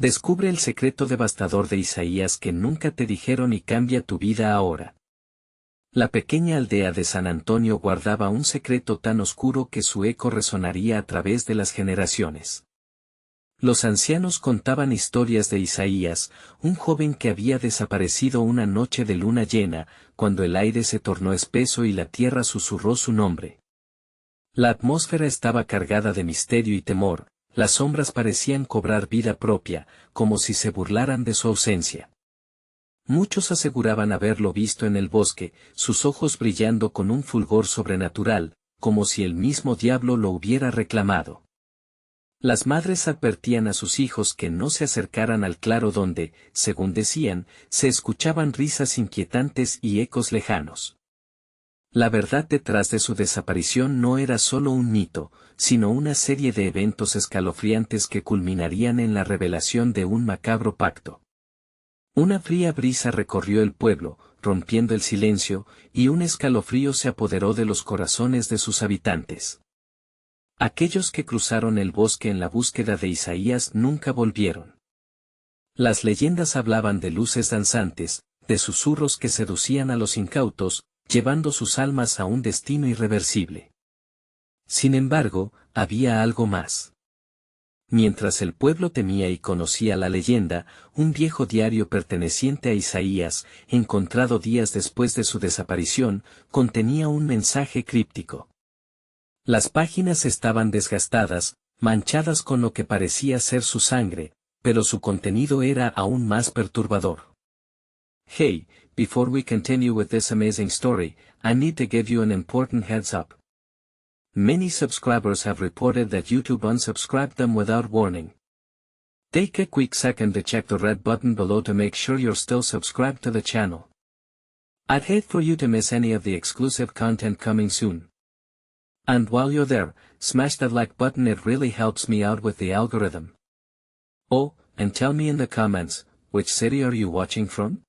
Descubre el secreto devastador de Isaías que nunca te dijeron y cambia tu vida ahora. La pequeña aldea de San Antonio guardaba un secreto tan oscuro que su eco resonaría a través de las generaciones. Los ancianos contaban historias de Isaías, un joven que había desaparecido una noche de luna llena, cuando el aire se tornó espeso y la tierra susurró su nombre. La atmósfera estaba cargada de misterio y temor, las sombras parecían cobrar vida propia, como si se burlaran de su ausencia. Muchos aseguraban haberlo visto en el bosque, sus ojos brillando con un fulgor sobrenatural, como si el mismo diablo lo hubiera reclamado. Las madres advertían a sus hijos que no se acercaran al claro donde, según decían, se escuchaban risas inquietantes y ecos lejanos. La verdad detrás de su desaparición no era solo un mito, sino una serie de eventos escalofriantes que culminarían en la revelación de un macabro pacto. Una fría brisa recorrió el pueblo, rompiendo el silencio, y un escalofrío se apoderó de los corazones de sus habitantes. Aquellos que cruzaron el bosque en la búsqueda de Isaías nunca volvieron. Las leyendas hablaban de luces danzantes, de susurros que seducían a los incautos, llevando sus almas a un destino irreversible. Sin embargo, había algo más. Mientras el pueblo temía y conocía la leyenda, un viejo diario perteneciente a Isaías, encontrado días después de su desaparición, contenía un mensaje críptico. Las páginas estaban desgastadas, manchadas con lo que parecía ser su sangre, pero su contenido era aún más perturbador. Hey, before we continue with this amazing story, I need to give you an important heads up. Many subscribers have reported that YouTube unsubscribed them without warning. Take a quick second to check the red button below to make sure you're still subscribed to the channel. I'd hate for you to miss any of the exclusive content coming soon. And while you're there, smash that like button, it really helps me out with the algorithm. Oh, and tell me in the comments, which city are you watching from?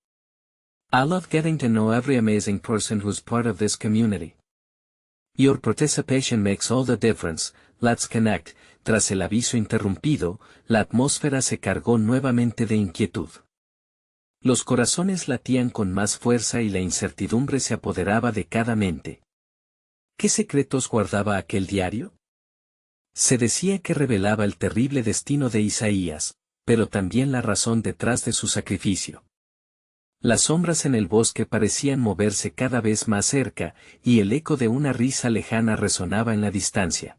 I love getting to know every amazing person who's part of this community. Your participation makes all the difference. Let's connect. Tras el aviso interrumpido, la atmósfera se cargó nuevamente de inquietud. Los corazones latían con más fuerza y la incertidumbre se apoderaba de cada mente. ¿Qué secretos guardaba aquel diario? Se decía que revelaba el terrible destino de Isaías, pero también la razón detrás de su sacrificio. Las sombras en el bosque parecían moverse cada vez más cerca, y el eco de una risa lejana resonaba en la distancia.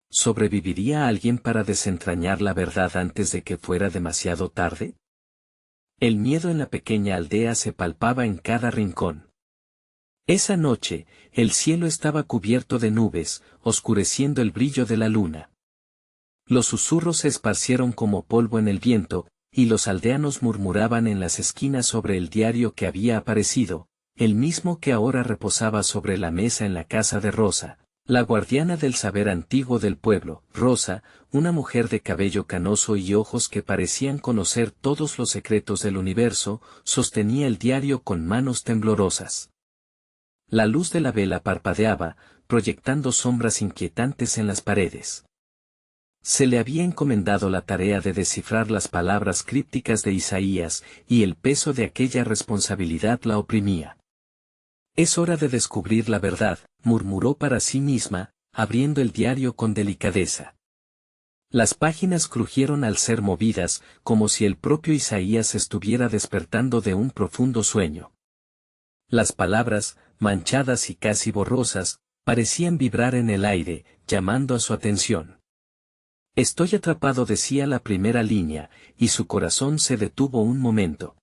¿Sobreviviría alguien para desentrañar la verdad antes de que fuera demasiado tarde? El miedo en la pequeña aldea se palpaba en cada rincón. Esa noche, el cielo estaba cubierto de nubes, oscureciendo el brillo de la luna. Los susurros se esparcieron como polvo en el viento, y los aldeanos murmuraban en las esquinas sobre el diario que había aparecido, el mismo que ahora reposaba sobre la mesa en la casa de Rosa, la guardiana del saber antiguo del pueblo. Rosa, una mujer de cabello canoso y ojos que parecían conocer todos los secretos del universo, sostenía el diario con manos temblorosas. La luz de la vela parpadeaba, proyectando sombras inquietantes en las paredes. Se le había encomendado la tarea de descifrar las palabras crípticas de Isaías, y el peso de aquella responsabilidad la oprimía. Es hora de descubrir la verdad, murmuró para sí misma, abriendo el diario con delicadeza. Las páginas crujieron al ser movidas, como si el propio Isaías estuviera despertando de un profundo sueño. Las palabras, manchadas y casi borrosas, parecían vibrar en el aire, llamando a su atención. Estoy atrapado, decía la primera línea, y su corazón se detuvo un momento.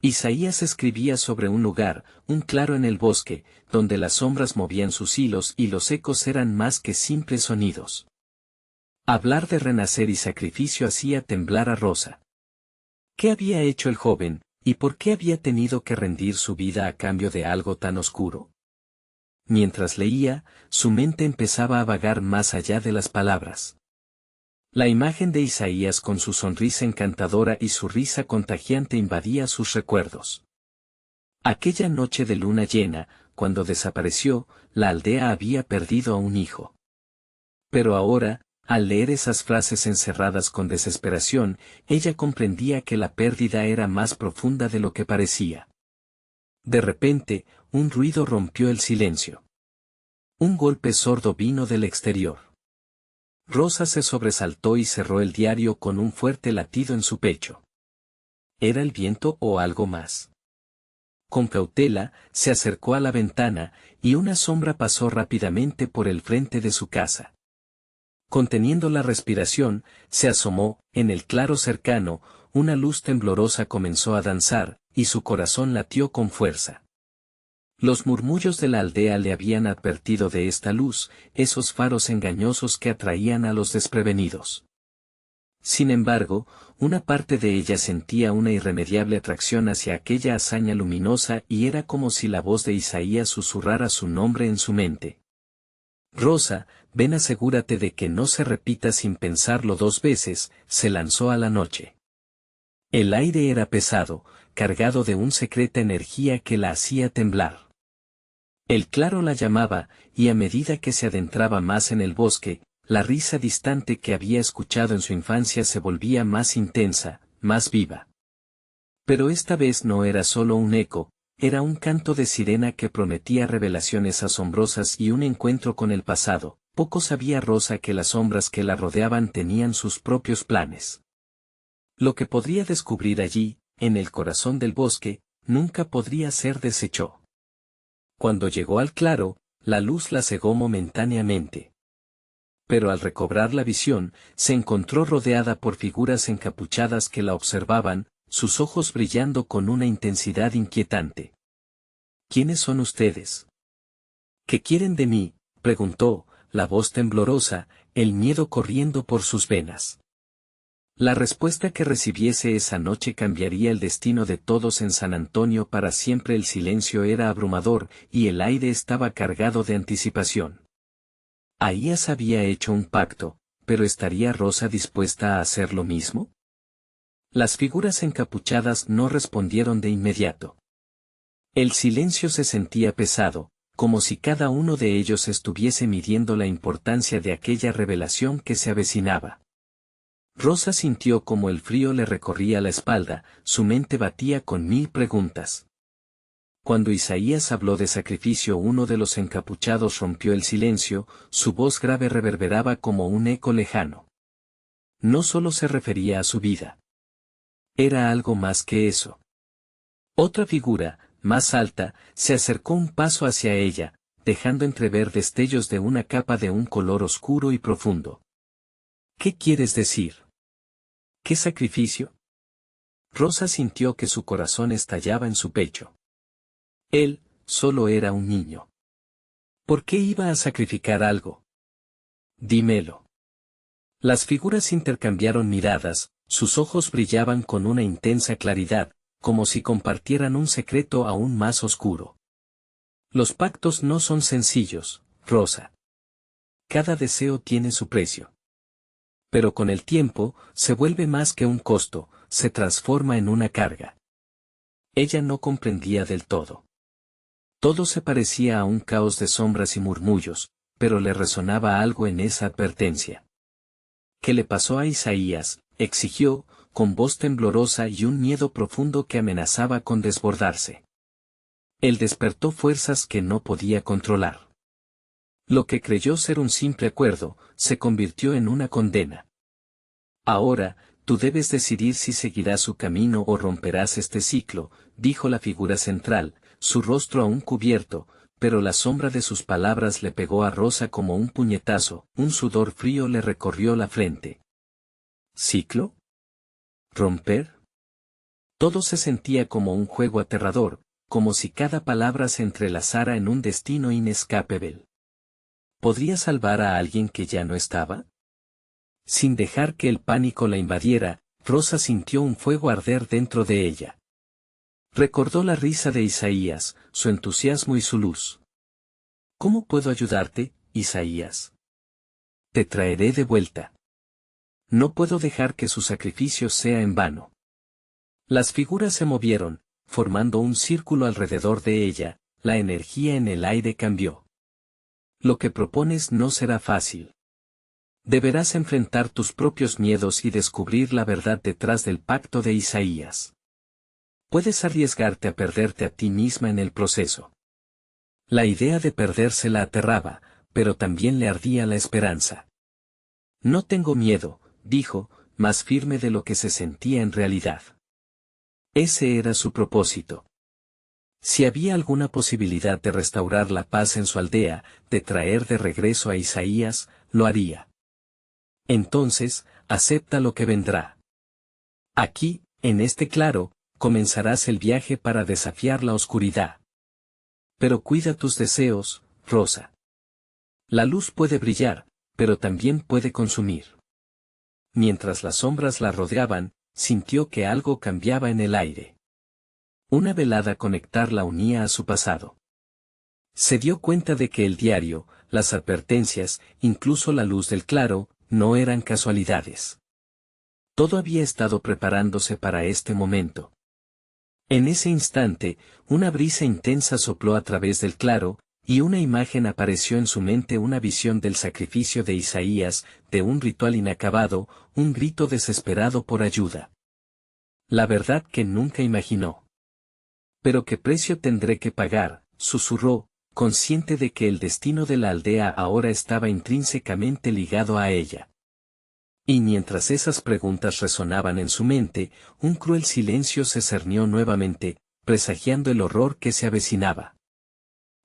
Isaías escribía sobre un lugar, un claro en el bosque, donde las sombras movían sus hilos y los ecos eran más que simples sonidos. Hablar de renacer y sacrificio hacía temblar a Rosa. ¿Qué había hecho el joven, y por qué había tenido que rendir su vida a cambio de algo tan oscuro? Mientras leía, su mente empezaba a vagar más allá de las palabras. La imagen de Isaías con su sonrisa encantadora y su risa contagiante invadía sus recuerdos. Aquella noche de luna llena, cuando desapareció, la aldea había perdido a un hijo. Pero ahora, Al leer esas frases encerradas con desesperación, ella comprendía que la pérdida era más profunda de lo que parecía. De repente, un ruido rompió el silencio. Un golpe sordo vino del exterior. Rosa se sobresaltó y cerró el diario con un fuerte latido en su pecho. ¿Era el viento o algo más? Con cautela, se acercó a la ventana, y una sombra pasó rápidamente por el frente de su casa. Conteniendo la respiración, se asomó, en el claro cercano, una luz temblorosa comenzó a danzar, y su corazón latió con fuerza. Los murmullos de la aldea le habían advertido de esta luz, esos faros engañosos que atraían a los desprevenidos. Sin embargo, una parte de ella sentía una irremediable atracción hacia aquella hazaña luminosa y era como si la voz de Isaías susurrara su nombre en su mente. Rosa, ven, asegúrate de que no se repita sin pensarlo 2 veces, se lanzó a la noche. El aire era pesado, cargado de una secreta energía que la hacía temblar. El claro la llamaba, y a medida que se adentraba más en el bosque, la risa distante que había escuchado en su infancia se volvía más intensa, más viva. Pero esta vez no era solo un eco, era un canto de sirena que prometía revelaciones asombrosas y un encuentro con el pasado. Poco sabía Rosa que las sombras que la rodeaban tenían sus propios planes. Lo que podría descubrir allí, en el corazón del bosque, nunca podría ser deshecho. Cuando llegó al claro, la luz la cegó momentáneamente. Pero al recobrar la visión, se encontró rodeada por figuras encapuchadas que la observaban, sus ojos brillando con una intensidad inquietante. ¿Quiénes son ustedes? ¿Qué quieren de mí?, preguntó, la voz temblorosa, el miedo corriendo por sus venas. La respuesta que recibiese esa noche cambiaría el destino de todos en San Antonio para siempre. El silencio era abrumador, y el aire estaba cargado de anticipación. Ahías había hecho un pacto, pero ¿estaría Rosa dispuesta a hacer lo mismo? Las figuras encapuchadas no respondieron de inmediato. El silencio se sentía pesado, como si cada uno de ellos estuviese midiendo la importancia de aquella revelación que se avecinaba. Rosa sintió como el frío le recorría la espalda, su mente batía con 1000 preguntas. Cuando Isaías habló de sacrificio, uno de los encapuchados rompió el silencio, su voz grave reverberaba como un eco lejano. No solo se refería a su vida. Era algo más que eso. Otra figura, más alta, se acercó un paso hacia ella, dejando entrever destellos de una capa de un color oscuro y profundo. ¿Qué quieres decir? ¿Qué sacrificio? Rosa sintió que su corazón estallaba en su pecho. Él, solo era un niño. ¿Por qué iba a sacrificar algo? Dímelo. Las figuras intercambiaron miradas, sus ojos brillaban con una intensa claridad, como si compartieran un secreto aún más oscuro. Los pactos no son sencillos, Rosa. Cada deseo tiene su precio. Pero con el tiempo, se vuelve más que un costo, se transforma en una carga. Ella no comprendía del todo. Todo se parecía a un caos de sombras y murmullos, pero le resonaba algo en esa advertencia. ¿Qué le pasó a Isaías?, exigió, con voz temblorosa y un miedo profundo que amenazaba con desbordarse. Él despertó fuerzas que no podía controlar. Lo que creyó ser un simple acuerdo, se convirtió en una condena. Ahora, tú debes decidir si seguirás su camino o romperás este ciclo, dijo la figura central, su rostro aún cubierto, pero la sombra de sus palabras le pegó a Rosa como un puñetazo, un sudor frío le recorrió la frente. ¿Ciclo? ¿Romper? Todo se sentía como un juego aterrador, como si cada palabra se entrelazara en un destino inescapable. ¿Podría salvar a alguien que ya no estaba? Sin dejar que el pánico la invadiera, Rosa sintió un fuego arder dentro de ella. Recordó la risa de Isaías, su entusiasmo y su luz. ¿Cómo puedo ayudarte, Isaías? Te traeré de vuelta. No puedo dejar que su sacrificio sea en vano. Las figuras se movieron, formando un círculo alrededor de ella, la energía en el aire cambió. Lo que propones no será fácil. Deberás enfrentar tus propios miedos y descubrir la verdad detrás del pacto de Isaías. Puedes arriesgarte a perderte a ti misma en el proceso. La idea de perderse la aterraba, pero también le ardía la esperanza. No tengo miedo, dijo, más firme de lo que se sentía en realidad. Ese era su propósito. Si había alguna posibilidad de restaurar la paz en su aldea, de traer de regreso a Isaías, lo haría. Entonces, acepta lo que vendrá. Aquí, en este claro, comenzarás el viaje para desafiar la oscuridad. Pero cuida tus deseos, Rosa. La luz puede brillar, pero también puede consumir. Mientras las sombras la rodeaban, sintió que algo cambiaba en el aire. Una velada conectar la unía a su pasado. Se dio cuenta de que el diario, las advertencias, incluso la luz del claro, no eran casualidades. Todo había estado preparándose para este momento. En ese instante, una brisa intensa sopló a través del claro, y una imagen apareció en su mente, una visión del sacrificio de Isaías, de un ritual inacabado, un grito desesperado por ayuda. La verdad que nunca imaginó. ¿Pero qué precio tendré que pagar?, susurró, consciente de que el destino de la aldea ahora estaba intrínsecamente ligado a ella. Y mientras esas preguntas resonaban en su mente, un cruel silencio se cernió nuevamente, presagiando el horror que se avecinaba.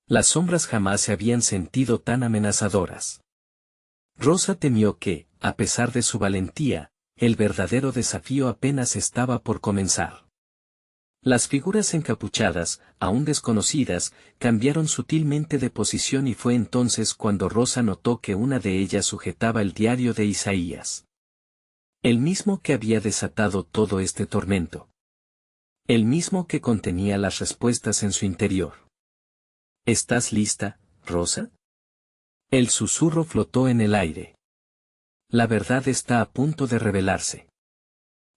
Las sombras jamás se habían sentido tan amenazadoras. Rosa temió que, a pesar de su valentía, el verdadero desafío apenas estaba por comenzar. Las figuras encapuchadas, aún desconocidas, cambiaron sutilmente de posición y fue entonces cuando Rosa notó que una de ellas sujetaba el diario de Isaías. El mismo que había desatado todo este tormento. El mismo que contenía las respuestas en su interior. ¿Estás lista, Rosa? El susurro flotó en el aire. La verdad está a punto de revelarse.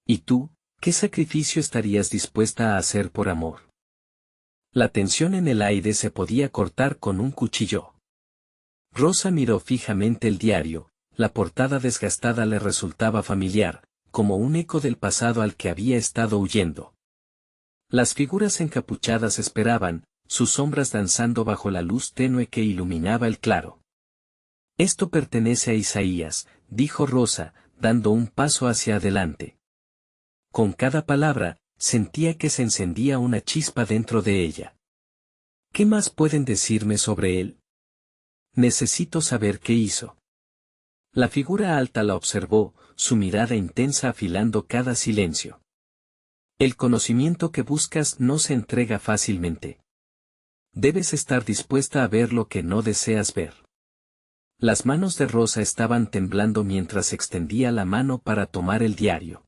¿Y tú? ¿Qué sacrificio estarías dispuesta a hacer por amor? La tensión en el aire se podía cortar con un cuchillo. Rosa miró fijamente el diario, la portada desgastada le resultaba familiar, como un eco del pasado al que había estado huyendo. Las figuras encapuchadas esperaban, sus sombras danzando bajo la luz tenue que iluminaba el claro. Esto pertenece a Isaías, dijo Rosa, dando un paso hacia adelante. Con cada palabra, sentía que se encendía una chispa dentro de ella. ¿Qué más pueden decirme sobre él? Necesito saber qué hizo. La figura alta la observó, su mirada intensa afilando cada silencio. El conocimiento que buscas no se entrega fácilmente. Debes estar dispuesta a ver lo que no deseas ver. Las manos de Rosa estaban temblando mientras extendía la mano para tomar el diario.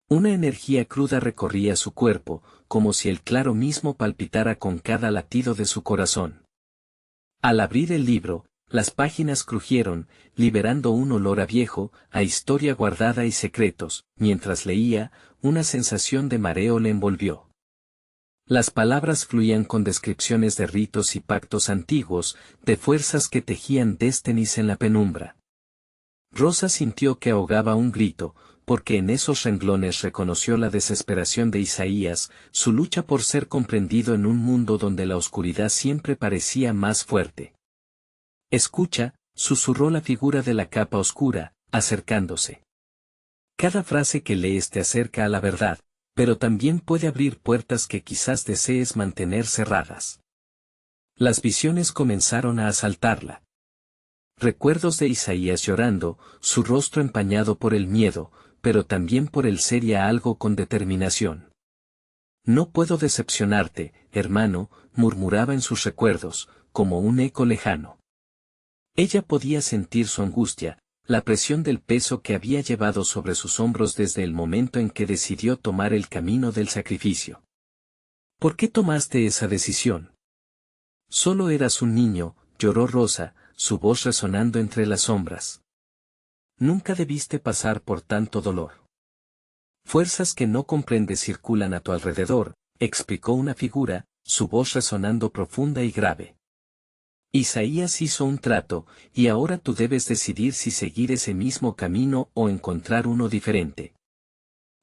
Una energía cruda recorría su cuerpo, como si el claro mismo palpitara con cada latido de su corazón. Al abrir el libro, las páginas crujieron, liberando un olor a viejo, a historia guardada y secretos. Mientras leía, una sensación de mareo le envolvió. Las palabras fluían con descripciones de ritos y pactos antiguos, de fuerzas que tejían destinis en la penumbra. Rosa sintió que ahogaba un grito, porque en esos renglones reconoció la desesperación de Isaías, su lucha por ser comprendido en un mundo donde la oscuridad siempre parecía más fuerte. Escucha, susurró la figura de la capa oscura, acercándose. Cada frase que lees te acerca a la verdad, pero también puede abrir puertas que quizás desees mantener cerradas. Las visiones comenzaron a asaltarla. Recuerdos de Isaías llorando, su rostro empañado por el miedo, pero también por el sería algo con determinación. No puedo decepcionarte, hermano, murmuraba en sus recuerdos, como un eco lejano. Ella podía sentir su angustia, la presión del peso que había llevado sobre sus hombros desde el momento en que decidió tomar el camino del sacrificio. ¿Por qué tomaste esa decisión? Solo eras un niño, lloró Rosa, su voz resonando entre las sombras. Nunca debiste pasar por tanto dolor. Fuerzas que no comprendes circulan a tu alrededor, explicó una figura, su voz resonando profunda y grave. Isaías hizo un trato, y ahora tú debes decidir si seguir ese mismo camino o encontrar uno diferente.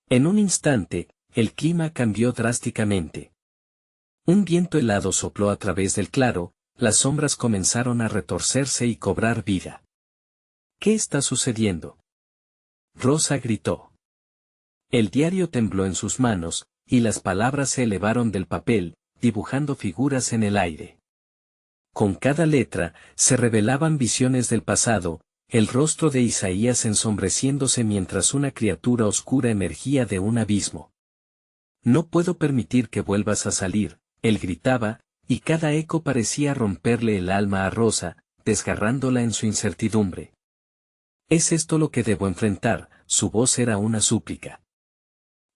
En un instante, el clima cambió drásticamente. Un viento helado sopló a través del claro, las sombras comenzaron a retorcerse y cobrar vida. ¿Qué está sucediendo? Rosa gritó. El diario tembló en sus manos, y las palabras se elevaron del papel, dibujando figuras en el aire. Con cada letra, se revelaban visiones del pasado, el rostro de Isaías ensombreciéndose mientras una criatura oscura emergía de un abismo. No puedo permitir que vuelvas a salir, él gritaba, y cada eco parecía romperle el alma a Rosa, desgarrándola en su incertidumbre. ¿Es esto lo que debo enfrentar? Su voz era una súplica.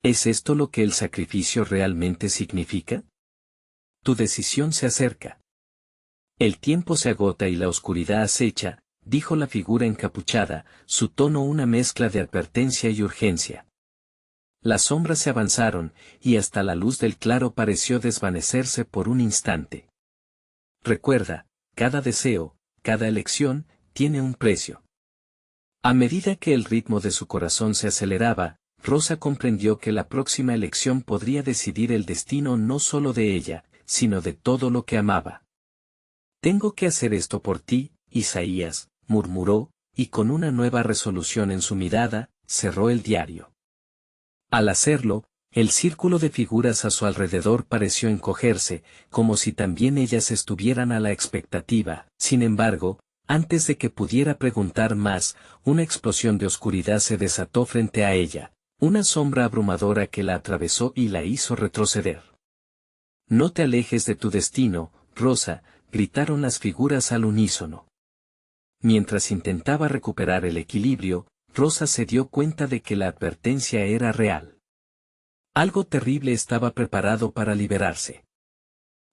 ¿Es esto lo que el sacrificio realmente significa? Tu decisión se acerca. El tiempo se agota y la oscuridad acecha, dijo la figura encapuchada, su tono una mezcla de advertencia y urgencia. Las sombras se avanzaron, y hasta la luz del claro pareció desvanecerse por un instante. Recuerda, cada deseo, cada elección, tiene un precio. A medida que el ritmo de su corazón se aceleraba, Rosa comprendió que la próxima elección podría decidir el destino no solo de ella, sino de todo lo que amaba. Tengo que hacer esto por ti, Isaías, murmuró, y con una nueva resolución en su mirada, cerró el diario. Al hacerlo, el círculo de figuras a su alrededor pareció encogerse, como si también ellas estuvieran a la expectativa. Sin embargo, antes de que pudiera preguntar más, una explosión de oscuridad se desató frente a ella, una sombra abrumadora que la atravesó y la hizo retroceder. No te alejes de tu destino, Rosa, gritaron las figuras al unísono. Mientras intentaba recuperar el equilibrio, Rosa se dio cuenta de que la advertencia era real. Algo terrible estaba preparado para liberarse.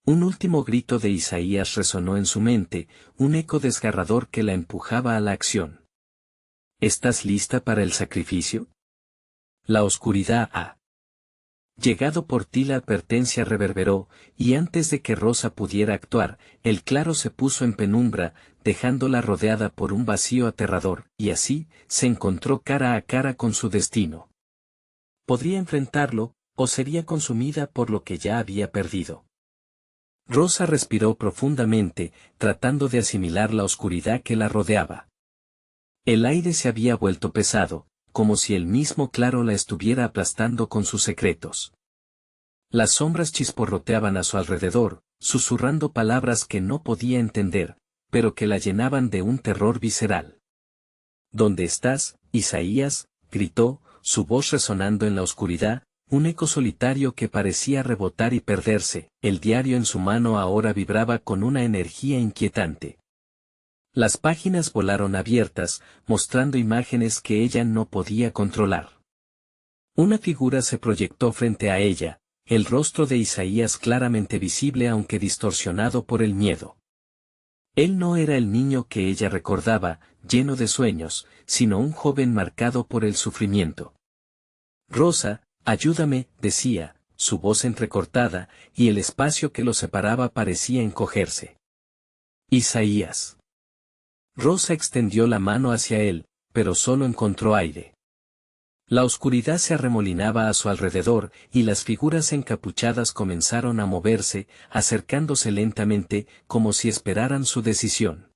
Un último grito de Isaías resonó en su mente, un eco desgarrador que la empujaba a la acción. ¿Estás lista para el sacrificio? La oscuridad ha llegado por ti, la advertencia reverberó, y antes de que Rosa pudiera actuar, el claro se puso en penumbra, dejándola rodeada por un vacío aterrador, y así, se encontró cara a cara con su destino. Podría enfrentarlo, o sería consumida por lo que ya había perdido. Rosa respiró profundamente, tratando de asimilar la oscuridad que la rodeaba. El aire se había vuelto pesado, como si el mismo claro la estuviera aplastando con sus secretos. Las sombras chisporroteaban a su alrededor, susurrando palabras que no podía entender, pero que la llenaban de un terror visceral. ¿Dónde estás, Isaías?, gritó, su voz resonando en la oscuridad, un eco solitario que parecía rebotar y perderse. El diario en su mano ahora vibraba con una energía inquietante. Las páginas volaron abiertas, mostrando imágenes que ella no podía controlar. Una figura se proyectó frente a ella, el rostro de Isaías claramente visible aunque distorsionado por el miedo. Él no era el niño que ella recordaba, lleno de sueños, sino un joven marcado por el sufrimiento. Rosa, ayúdame, decía, su voz entrecortada, y el espacio que lo separaba parecía encogerse. Isaías. Rosa extendió la mano hacia él, pero solo encontró aire. La oscuridad se arremolinaba a su alrededor, y las figuras encapuchadas comenzaron a moverse, acercándose lentamente, como si esperaran su decisión.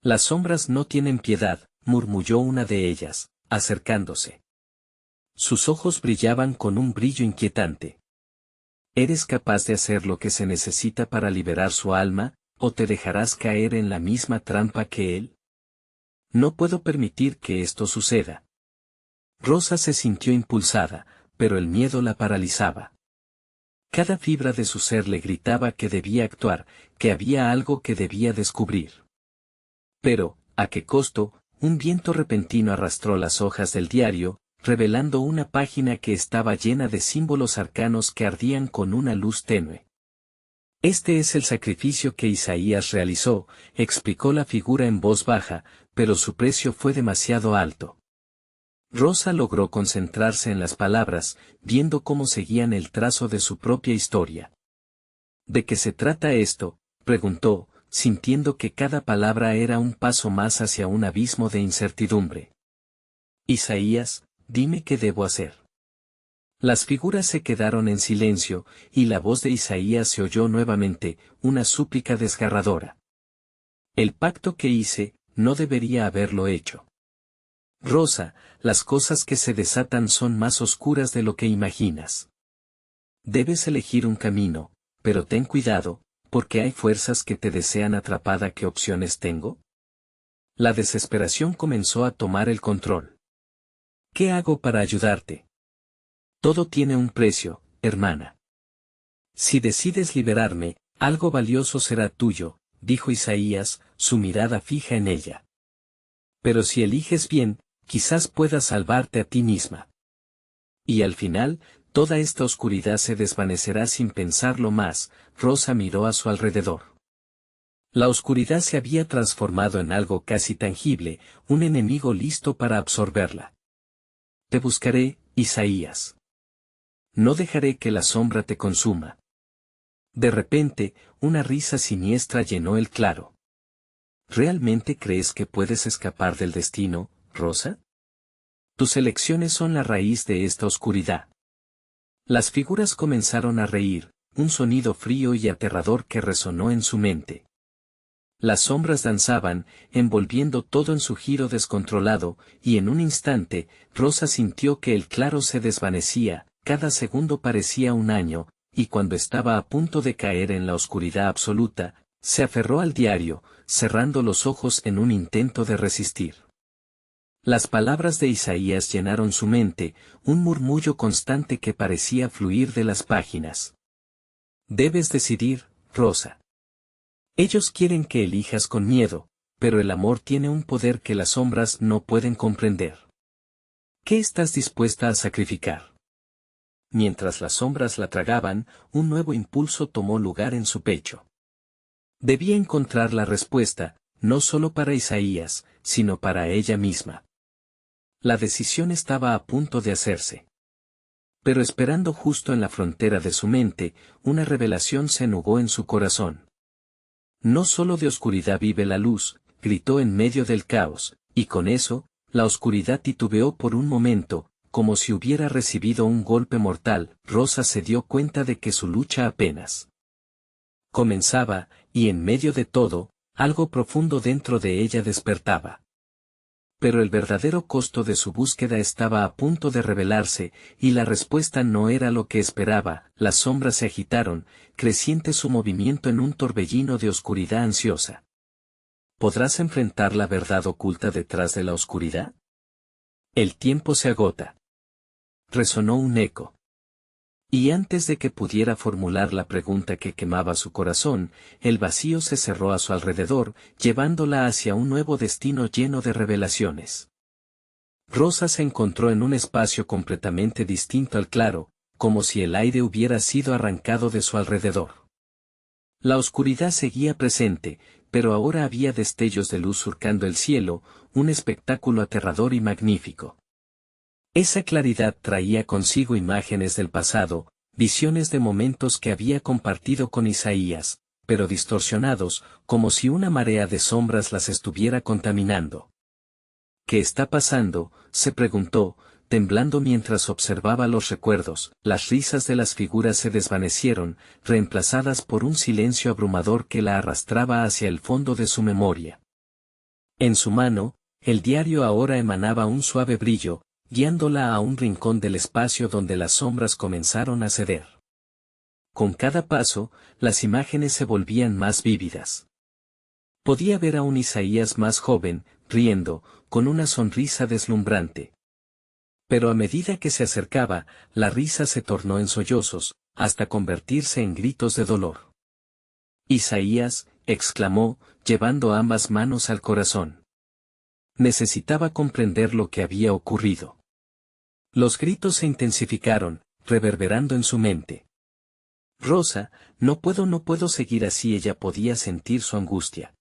Las sombras no tienen piedad, murmulló una de ellas, acercándose. Sus ojos brillaban con un brillo inquietante. ¿Eres capaz de hacer lo que se necesita para liberar su alma, o te dejarás caer en la misma trampa que él? No puedo permitir que esto suceda. Rosa se sintió impulsada, pero el miedo la paralizaba. Cada fibra de su ser le gritaba que debía actuar, que había algo que debía descubrir. Pero, ¿a qué costo? Un viento repentino arrastró las hojas del diario, revelando una página que estaba llena de símbolos arcanos que ardían con una luz tenue. Este es el sacrificio que Isaías realizó, explicó la figura en voz baja, pero su precio fue demasiado alto. Rosa logró concentrarse en las palabras, viendo cómo seguían el trazo de su propia historia. ¿De qué se trata esto?, preguntó, sintiendo que cada palabra era un paso más hacia un abismo de incertidumbre. Isaías, dime qué debo hacer. Las figuras se quedaron en silencio, y la voz de Isaías se oyó nuevamente, una súplica desgarradora. El pacto que hice, no debería haberlo hecho. Rosa, las cosas que se desatan son más oscuras de lo que imaginas. Debes elegir un camino, pero ten cuidado, porque hay fuerzas que te desean atrapada. ¿Qué opciones tengo? La desesperación comenzó a tomar el control. ¿Qué hago para ayudarte? Todo tiene un precio, hermana. Si decides liberarme, algo valioso será tuyo, dijo Isaías, su mirada fija en ella. Pero si eliges bien, quizás puedas salvarte a ti misma. Y al final, toda esta oscuridad se desvanecerá sin pensarlo más. Rosa miró a su alrededor. La oscuridad se había transformado en algo casi tangible, un enemigo listo para absorberla. Te buscaré, Isaías. No dejaré que la sombra te consuma. De repente, una risa siniestra llenó el claro. ¿Realmente crees que puedes escapar del destino, Rosa? Tus elecciones son la raíz de esta oscuridad. Las figuras comenzaron a reír, un sonido frío y aterrador que resonó en su mente. Las sombras danzaban, envolviendo todo en su giro descontrolado, y en un instante, Rosa sintió que el claro se desvanecía, cada segundo parecía un año, y cuando estaba a punto de caer en la oscuridad absoluta, se aferró al diario, cerrando los ojos en un intento de resistir. Las palabras de Isaías llenaron su mente, un murmullo constante que parecía fluir de las páginas. Debes decidir, Rosa. Ellos quieren que elijas con miedo, pero el amor tiene un poder que las sombras no pueden comprender. ¿Qué estás dispuesta a sacrificar? Mientras las sombras la tragaban, un nuevo impulso tomó lugar en su pecho. Debía encontrar la respuesta, no solo para Isaías, sino para ella misma. La decisión estaba a punto de hacerse. Pero esperando justo en la frontera de su mente, una revelación se nubó en su corazón. No solo de oscuridad vive la luz, gritó en medio del caos, y con eso, la oscuridad titubeó por un momento, como si hubiera recibido un golpe mortal. Rosa se dio cuenta de que su lucha apenas comenzaba, y en medio de todo, algo profundo dentro de ella despertaba. Pero el verdadero costo de su búsqueda estaba a punto de revelarse, y la respuesta no era lo que esperaba. Las sombras se agitaron, creciente su movimiento en un torbellino de oscuridad ansiosa. ¿Podrás enfrentar la verdad oculta detrás de la oscuridad? El tiempo se agota. Resonó un eco. Y antes de que pudiera formular la pregunta que quemaba su corazón, el vacío se cerró a su alrededor, llevándola hacia un nuevo destino lleno de revelaciones. Rosa se encontró en un espacio completamente distinto al claro, como si el aire hubiera sido arrancado de su alrededor. La oscuridad seguía presente, pero ahora había destellos de luz surcando el cielo, un espectáculo aterrador y magnífico. Esa claridad traía consigo imágenes del pasado, visiones de momentos que había compartido con Isaías, pero distorsionados, como si una marea de sombras las estuviera contaminando. ¿Qué está pasando?, se preguntó, temblando mientras observaba los recuerdos. Las risas de las figuras se desvanecieron, reemplazadas por un silencio abrumador que la arrastraba hacia el fondo de su memoria. En su mano, el diario ahora emanaba un suave brillo, guiándola a un rincón del espacio donde las sombras comenzaron a ceder. Con cada paso, las imágenes se volvían más vívidas. Podía ver a un Isaías más joven, riendo, con una sonrisa deslumbrante. Pero a medida que se acercaba, la risa se tornó en sollozos, hasta convertirse en gritos de dolor. Isaías, exclamó, llevando ambas manos al corazón. Necesitaba comprender lo que había ocurrido. Los gritos se intensificaron, reverberando en su mente. Rosa, no puedo seguir así. Ella podía sentir su angustia.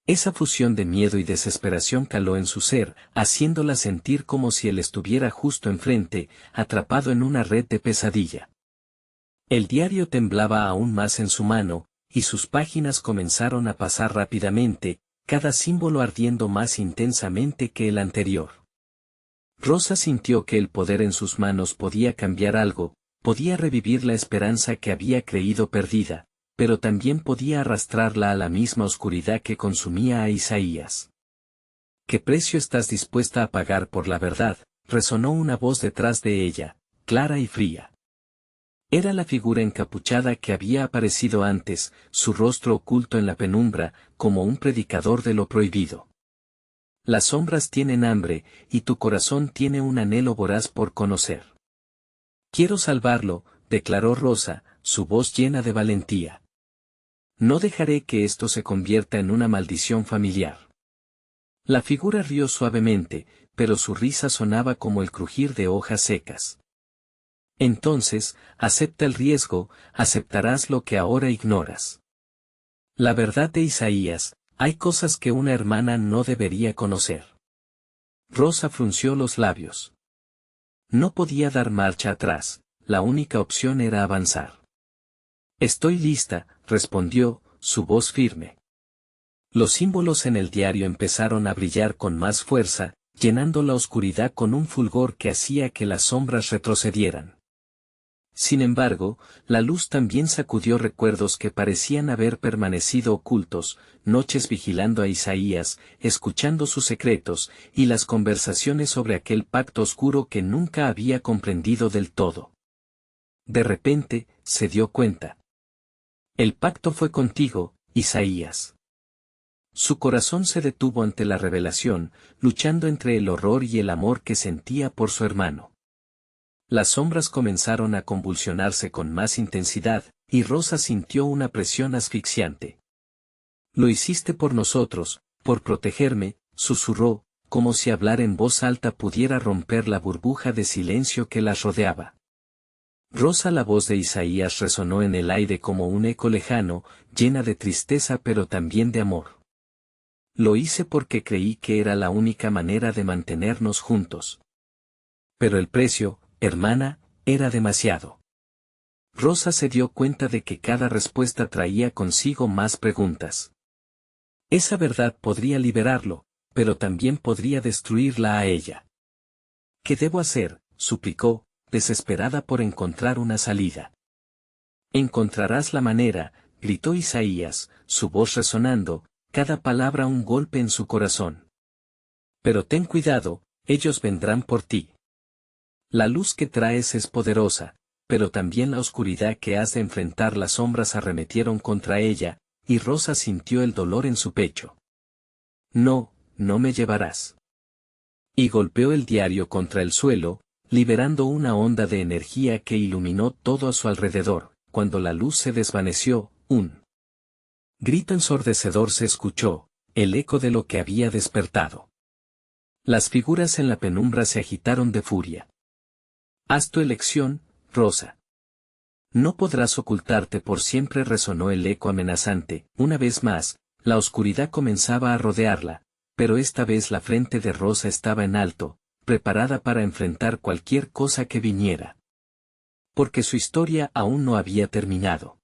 Esa fusión de miedo y desesperación caló en su ser, haciéndola sentir como si él estuviera justo enfrente, atrapado en una red de pesadilla. El diario temblaba aún más en su mano, y sus páginas comenzaron a pasar rápidamente, cada símbolo ardiendo más intensamente que el anterior. Rosa sintió que el poder en sus manos podía cambiar algo, podía revivir la esperanza que había creído perdida, pero también podía arrastrarla a la misma oscuridad que consumía a Isaías. ¿Qué precio estás dispuesta a pagar por la verdad?, resonó una voz detrás de ella, clara y fría. Era la figura encapuchada que había aparecido antes, su rostro oculto en la penumbra, como un predicador de lo prohibido. Las sombras tienen hambre, y tu corazón tiene un anhelo voraz por conocer. Quiero salvarlo, declaró Rosa, su voz llena de valentía. No dejaré que esto se convierta en una maldición familiar. La figura rió suavemente, pero su risa sonaba como el crujir de hojas secas. Entonces, acepta el riesgo, aceptarás lo que ahora ignoras. La verdad de Isaías, hay cosas que una hermana no debería conocer. Rosa frunció los labios. No podía dar marcha atrás, la única opción era avanzar. Estoy lista, respondió, su voz firme. Los símbolos en el diario empezaron a brillar con más fuerza, llenando la oscuridad con un fulgor que hacía que las sombras retrocedieran. Sin embargo, la luz también sacudió recuerdos que parecían haber permanecido ocultos, noches vigilando a Isaías, escuchando sus secretos, y las conversaciones sobre aquel pacto oscuro que nunca había comprendido del todo. De repente, se dio cuenta. El pacto fue contigo, Isaías. Su corazón se detuvo ante la revelación, luchando entre el horror y el amor que sentía por su hermano. Las sombras comenzaron a convulsionarse con más intensidad, y Rosa sintió una presión asfixiante. Lo hiciste por nosotros, por protegerme, susurró, como si hablar en voz alta pudiera romper la burbuja de silencio que las rodeaba. Rosa, la voz de Isaías resonó en el aire como un eco lejano, llena de tristeza pero también de amor. Lo hice porque creí que era la única manera de mantenernos juntos. Pero el precio, hermana, era demasiado. Rosa se dio cuenta de que cada respuesta traía consigo más preguntas. Esa verdad podría liberarlo, pero también podría destruirla a ella. ¿Qué debo hacer?, suplicó, desesperada por encontrar una salida. Encontrarás la manera, gritó Isaías, su voz resonando, cada palabra un golpe en su corazón. Pero ten cuidado, ellos vendrán por ti. La luz que traes es poderosa, pero también la oscuridad que has de enfrentar. Las sombras arremetieron contra ella, y Rosa sintió el dolor en su pecho. No, no me llevarás. Y golpeó el diario contra el suelo, liberando una onda de energía que iluminó todo a su alrededor. Cuando la luz se desvaneció, un grito ensordecedor se escuchó, el eco de lo que había despertado. Las figuras en la penumbra se agitaron de furia. Haz tu elección, Rosa. No podrás ocultarte por siempre, resonó el eco amenazante. Una vez más, la oscuridad comenzaba a rodearla, pero esta vez la frente de Rosa estaba en alto, preparada para enfrentar cualquier cosa que viniera. Porque su historia aún no había terminado.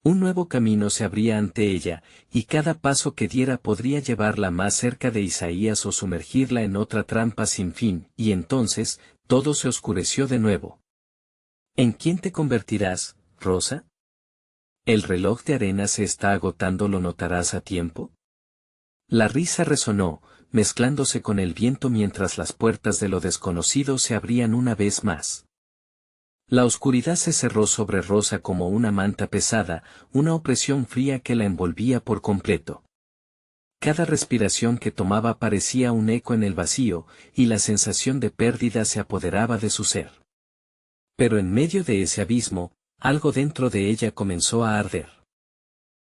Un nuevo camino se abría ante ella, y cada paso que diera podría llevarla más cerca de Isaías o sumergirla en otra trampa sin fin, y entonces, todo se oscureció de nuevo. ¿En quién te convertirás, Rosa? ¿El reloj de arena se está agotando? ¿Lo notarás a tiempo? La risa resonó, mezclándose con el viento mientras las puertas de lo desconocido se abrían una vez más. La oscuridad se cerró sobre Rosa como una manta pesada, una opresión fría que la envolvía por completo. Cada respiración que tomaba parecía un eco en el vacío, y la sensación de pérdida se apoderaba de su ser. Pero en medio de ese abismo, algo dentro de ella comenzó a arder.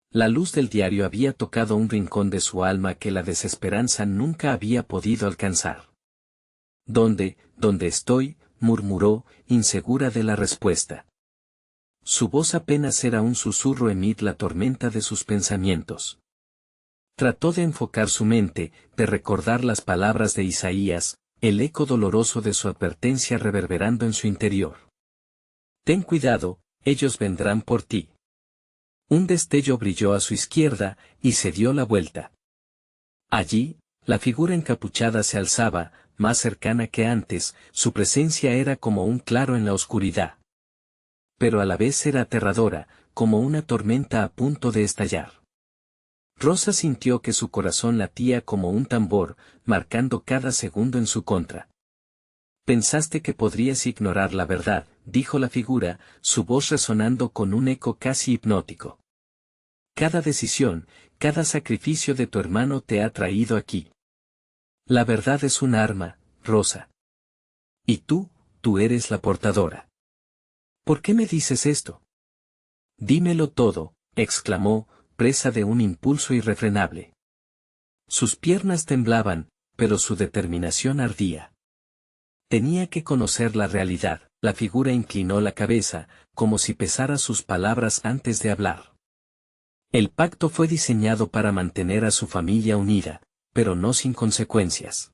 La luz del diario había tocado un rincón de su alma que la desesperanza nunca había podido alcanzar. ¿Dónde estoy?, murmuró, insegura de la respuesta. Su voz apenas era un susurro en la tormenta de sus pensamientos. Trató de enfocar su mente, de recordar las palabras de Isaías, el eco doloroso de su advertencia reverberando en su interior. Ten cuidado, ellos vendrán por ti. Un destello brilló a su izquierda, y se dio la vuelta. Allí, la figura encapuchada se alzaba, más cercana que antes, su presencia era como un claro en la oscuridad. Pero a la vez era aterradora, como una tormenta a punto de estallar. Rosa sintió que su corazón latía como un tambor, marcando cada segundo en su contra. Pensaste que podrías ignorar la verdad, dijo la figura, su voz resonando con un eco casi hipnótico. Cada decisión, cada sacrificio de tu hermano te ha traído aquí. La verdad es un arma, Rosa. Y tú eres la portadora. ¿Por qué me dices esto? Dímelo todo, exclamó, presa de un impulso irrefrenable. Sus piernas temblaban, pero su determinación ardía. Tenía que conocer la realidad. La figura inclinó la cabeza, como si pesara sus palabras antes de hablar. El pacto fue diseñado para mantener a su familia unida, pero no sin consecuencias.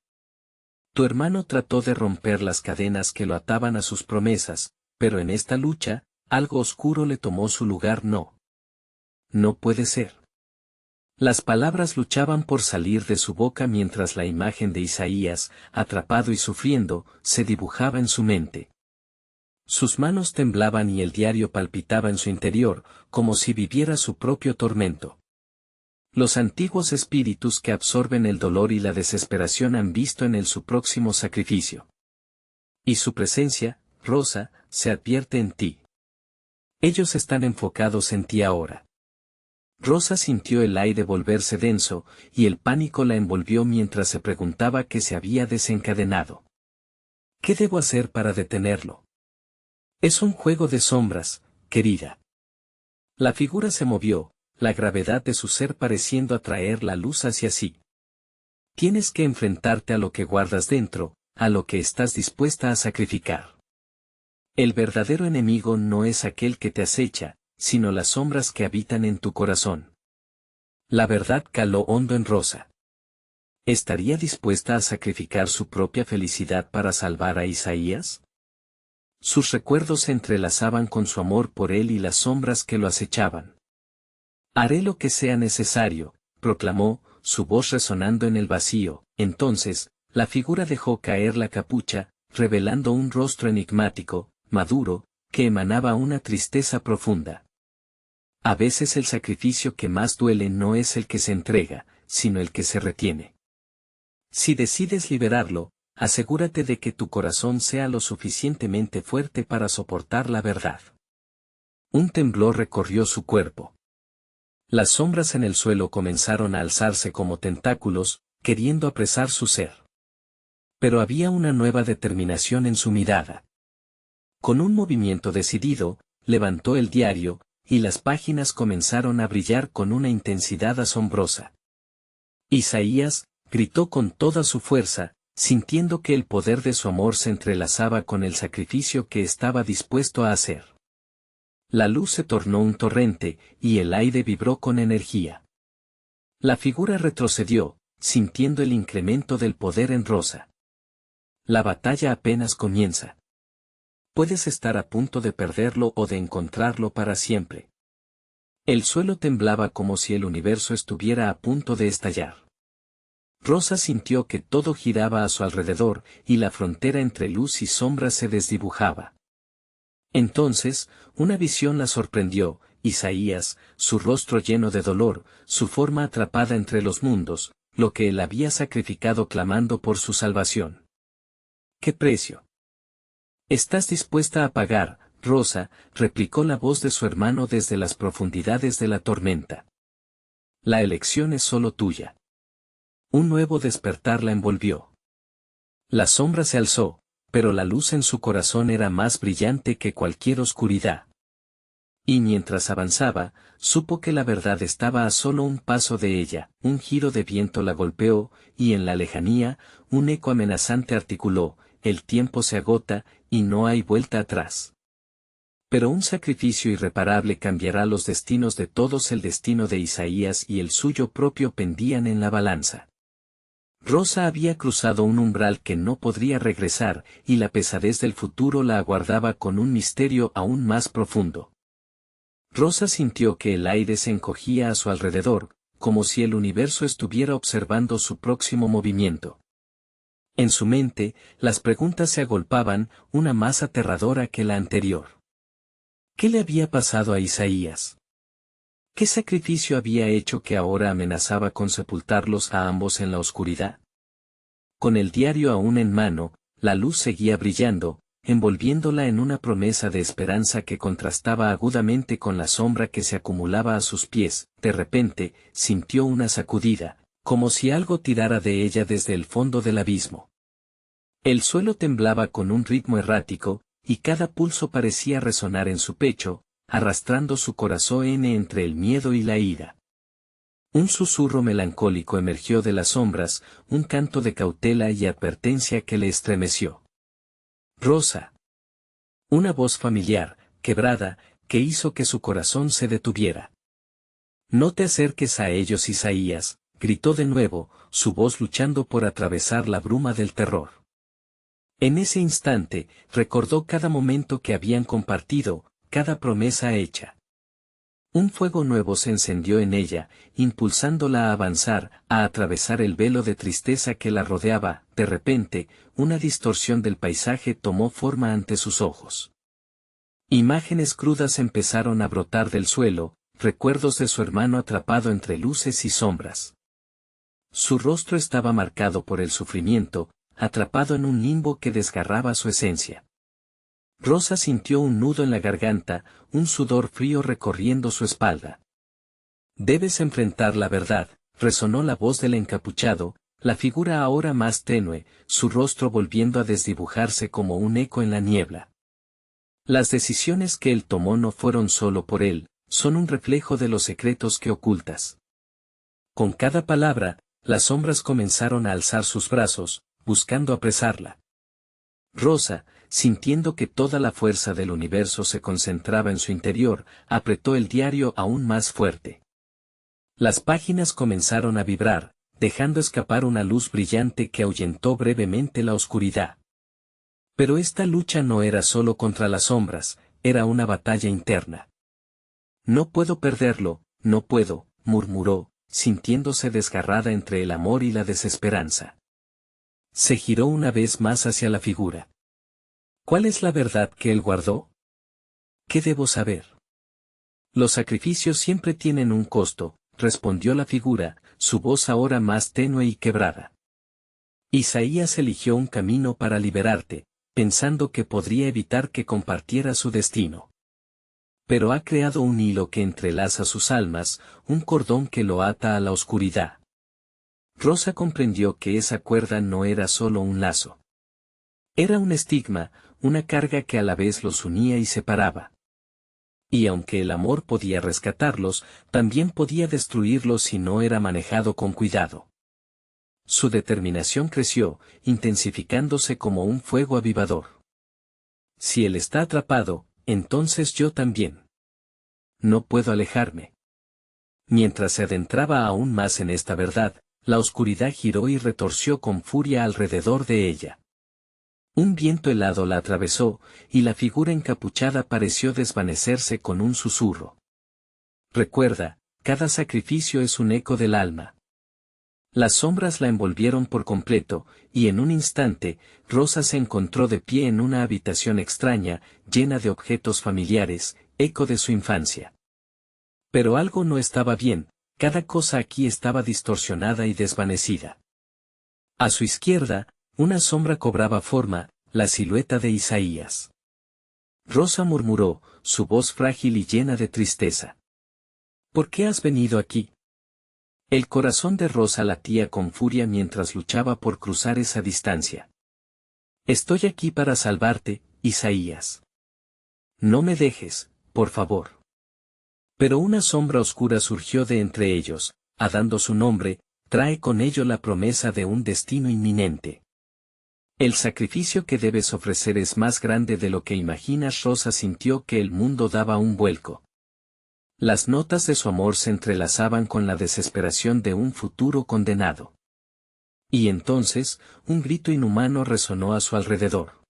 Tu hermano trató de romper las cadenas que lo ataban a sus promesas, pero en esta lucha, algo oscuro le tomó su lugar. No. No puede ser. Las palabras luchaban por salir de su boca mientras la imagen de Isaías, atrapado y sufriendo, se dibujaba en su mente. Sus manos temblaban y el diario palpitaba en su interior, como si viviera su propio tormento. Los antiguos espíritus que absorben el dolor y la desesperación han visto en él su próximo sacrificio. Y su presencia, Rosa, se advierte en ti. Ellos están enfocados en ti ahora. Rosa sintió el aire volverse denso, y el pánico la envolvió mientras se preguntaba qué se había desencadenado. ¿Qué debo hacer para detenerlo? Es un juego de sombras, querida. La figura se movió, la gravedad de su ser pareciendo atraer la luz hacia sí. Tienes que enfrentarte a lo que guardas dentro, a lo que estás dispuesta a sacrificar. El verdadero enemigo no es aquel que te acecha, sino las sombras que habitan en tu corazón. La verdad caló hondo en Rosa. ¿Estaría dispuesta a sacrificar su propia felicidad para salvar a Isaías? Sus recuerdos se entrelazaban con su amor por él y las sombras que lo acechaban. Haré lo que sea necesario, proclamó, su voz resonando en el vacío. Entonces, la figura dejó caer la capucha, revelando un rostro enigmático, maduro, que emanaba una tristeza profunda. A veces el sacrificio que más duele no es el que se entrega, sino el que se retiene. Si decides liberarlo, asegúrate de que tu corazón sea lo suficientemente fuerte para soportar la verdad. Un temblor recorrió su cuerpo. Las sombras en el suelo comenzaron a alzarse como tentáculos, queriendo apresar su ser. Pero había una nueva determinación en su mirada. Con un movimiento decidido, levantó el diario, y las páginas comenzaron a brillar con una intensidad asombrosa. Isaías, gritó con toda su fuerza, sintiendo que el poder de su amor se entrelazaba con el sacrificio que estaba dispuesto a hacer. La luz se tornó un torrente, y el aire vibró con energía. La figura retrocedió, sintiendo el incremento del poder en Rosa. La batalla apenas comienza. Puedes estar a punto de perderlo o de encontrarlo para siempre. El suelo temblaba como si el universo estuviera a punto de estallar. Rosa sintió que todo giraba a su alrededor, y la frontera entre luz y sombra se desdibujaba. Entonces, una visión la sorprendió: Isaías, su rostro lleno de dolor, su forma atrapada entre los mundos, lo que él había sacrificado clamando por su salvación. ¿Qué precio estás dispuesta a pagar, Rosa?, replicó la voz de su hermano desde las profundidades de la tormenta. La elección es solo tuya. Un nuevo despertar la envolvió. La sombra se alzó, pero la luz en su corazón era más brillante que cualquier oscuridad. Y mientras avanzaba, supo que la verdad estaba a solo un paso de ella. Un giro de viento la golpeó, y en la lejanía, un eco amenazante articuló: el tiempo se agota, y no hay vuelta atrás. Pero un sacrificio irreparable cambiará los destinos de todos. El destino de Isaías y el suyo propio pendían en la balanza. Rosa había cruzado un umbral que no podría regresar, y la pesadez del futuro la aguardaba con un misterio aún más profundo. Rosa sintió que el aire se encogía a su alrededor, como si el universo estuviera observando su próximo movimiento. En su mente, las preguntas se agolpaban, una más aterradora que la anterior. ¿Qué le había pasado a Isaías? ¿Qué sacrificio había hecho que ahora amenazaba con sepultarlos a ambos en la oscuridad? Con el diario aún en mano, la luz seguía brillando, envolviéndola en una promesa de esperanza que contrastaba agudamente con la sombra que se acumulaba a sus pies. De repente, sintió una sacudida, como si algo tirara de ella desde el fondo del abismo. El suelo temblaba con un ritmo errático, y cada pulso parecía resonar en su pecho, arrastrando su corazón entre el miedo y la ira. Un susurro melancólico emergió de las sombras, un canto de cautela y advertencia que le estremeció. Rosa. Una voz familiar, quebrada, que hizo que su corazón se detuviera. No te acerques a ellos, Isaías, gritó de nuevo, su voz luchando por atravesar la bruma del terror. En ese instante, recordó cada momento que habían compartido, cada promesa hecha. Un fuego nuevo se encendió en ella, impulsándola a avanzar, a atravesar el velo de tristeza que la rodeaba. De repente, una distorsión del paisaje tomó forma ante sus ojos. Imágenes crudas empezaron a brotar del suelo, recuerdos de su hermano atrapado entre luces y sombras. Su rostro estaba marcado por el sufrimiento, atrapado en un limbo que desgarraba su esencia. Rosa sintió un nudo en la garganta, un sudor frío recorriendo su espalda. Debes enfrentar la verdad, resonó la voz del encapuchado, la figura ahora más tenue, su rostro volviendo a desdibujarse como un eco en la niebla. Las decisiones que él tomó no fueron solo por él, son un reflejo de los secretos que ocultas. Con cada palabra, las sombras comenzaron a alzar sus brazos, buscando apresarla. Rosa, sintiendo que toda la fuerza del universo se concentraba en su interior, apretó el diario aún más fuerte. Las páginas comenzaron a vibrar, dejando escapar una luz brillante que ahuyentó brevemente la oscuridad. Pero esta lucha no era solo contra las sombras, era una batalla interna. No puedo perderlo, no puedo, murmuró, sintiéndose desgarrada entre el amor y la desesperanza. Se giró una vez más hacia la figura. ¿Cuál es la verdad que él guardó? ¿Qué debo saber? Los sacrificios siempre tienen un costo, respondió la figura, su voz ahora más tenue y quebrada. Isaías eligió un camino para liberarte, pensando que podría evitar que compartiera su destino. Pero ha creado un hilo que entrelaza sus almas, un cordón que lo ata a la oscuridad. Rosa comprendió que esa cuerda no era solo un lazo. Era un estigma, una carga que a la vez los unía y separaba. Y aunque el amor podía rescatarlos, también podía destruirlos si no era manejado con cuidado. Su determinación creció, intensificándose como un fuego avivador. Si él está atrapado, entonces yo también. No puedo alejarme. Mientras se adentraba aún más en esta verdad, la oscuridad giró y retorció con furia alrededor de ella. Un viento helado la atravesó, y la figura encapuchada pareció desvanecerse con un susurro. Recuerda, cada sacrificio es un eco del alma. Las sombras la envolvieron por completo, y en un instante, Rosa se encontró de pie en una habitación extraña, llena de objetos familiares, eco de su infancia. Pero algo no estaba bien. Cada cosa aquí estaba distorsionada y desvanecida. A su izquierda, una sombra cobraba forma, la silueta de Isaías. Rosa murmuró, su voz frágil y llena de tristeza. ¿Por qué has venido aquí? El corazón de Rosa latía con furia mientras luchaba por cruzar esa distancia. Estoy aquí para salvarte, Isaías. No me dejes, por favor. Pero una sombra oscura surgió de entre ellos, dando su nombre, trae con ello la promesa de un destino inminente. El sacrificio que debes ofrecer es más grande de lo que imaginas. Rosa sintió que el mundo daba un vuelco. Las notas de su amor se entrelazaban con la desesperación de un futuro condenado. Y entonces, un grito inhumano resonó a su alrededor,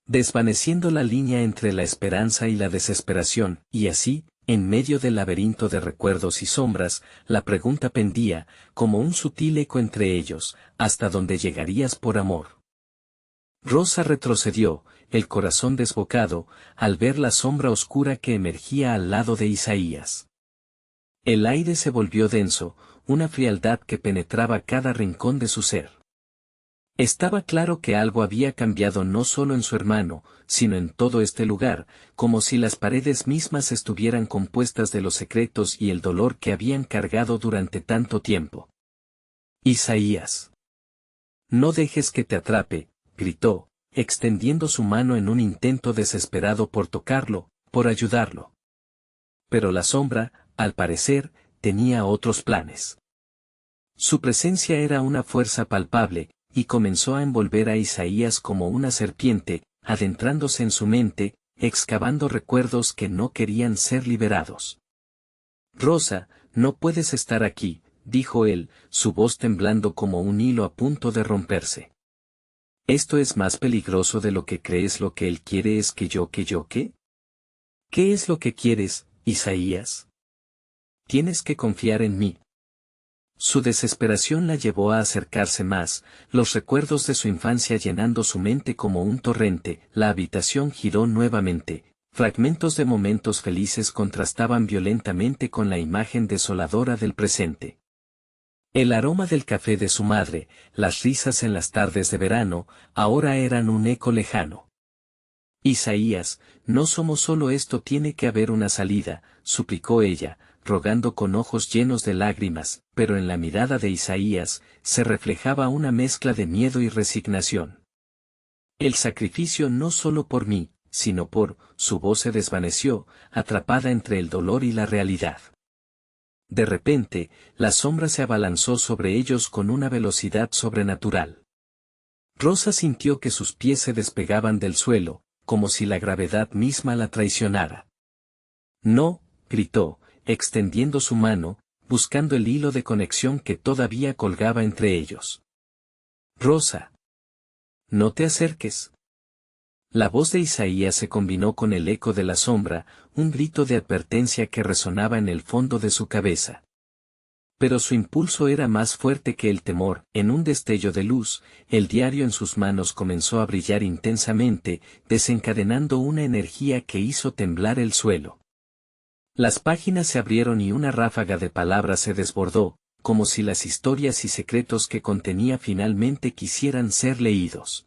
desvaneciendo la línea entre la esperanza y la desesperación, y así, En medio del laberinto de recuerdos y sombras, la pregunta pendía, como un sutil eco entre ellos, ¿hasta dónde llegarías por amor? Rosa retrocedió, el corazón desbocado, al ver la sombra oscura que emergía al lado de Isaías. El aire se volvió denso, una frialdad que penetraba cada rincón de su ser. Estaba claro que algo había cambiado no solo en su hermano, sino en todo este lugar, como si las paredes mismas estuvieran compuestas de los secretos y el dolor que habían cargado durante tanto tiempo. Isaías. No dejes que te atrape, gritó, extendiendo su mano en un intento desesperado por tocarlo, por ayudarlo. Pero la sombra, al parecer, tenía otros planes. Su presencia era una fuerza palpable, y comenzó a envolver a Isaías como una serpiente, adentrándose en su mente, excavando recuerdos que no querían ser liberados. Rosa, no puedes estar aquí, dijo él, su voz temblando como un hilo a punto de romperse. Esto es más peligroso de lo que crees. Lo que él quiere es que yo. ¿Qué? ¿Qué es lo que quieres, Isaías? Tienes que confiar en mí. Su desesperación la llevó a acercarse más, los recuerdos de su infancia llenando su mente como un torrente. La habitación giró nuevamente, fragmentos de momentos felices contrastaban violentamente con la imagen desoladora del presente. El aroma del café de su madre, las risas en las tardes de verano, ahora eran un eco lejano. Isaías, no somos solo esto, tiene que haber una salida, suplicó ella, rogando con ojos llenos de lágrimas, pero en la mirada de Isaías, se reflejaba una mezcla de miedo y resignación. El sacrificio no solo por mí, sino por, su voz se desvaneció, atrapada entre el dolor y la realidad. De repente, la sombra se abalanzó sobre ellos con una velocidad sobrenatural. Rosa sintió que sus pies se despegaban del suelo, como si la gravedad misma la traicionara. No, gritó, extendiendo su mano, buscando el hilo de conexión que todavía colgaba entre ellos. Rosa. No te acerques. La voz de Isaías se combinó con el eco de la sombra, un grito de advertencia que resonaba en el fondo de su cabeza. Pero su impulso era más fuerte que el temor. En un destello de luz, el diario en sus manos comenzó a brillar intensamente, desencadenando una energía que hizo temblar el suelo. Las páginas se abrieron y una ráfaga de palabras se desbordó, como si las historias y secretos que contenía finalmente quisieran ser leídos.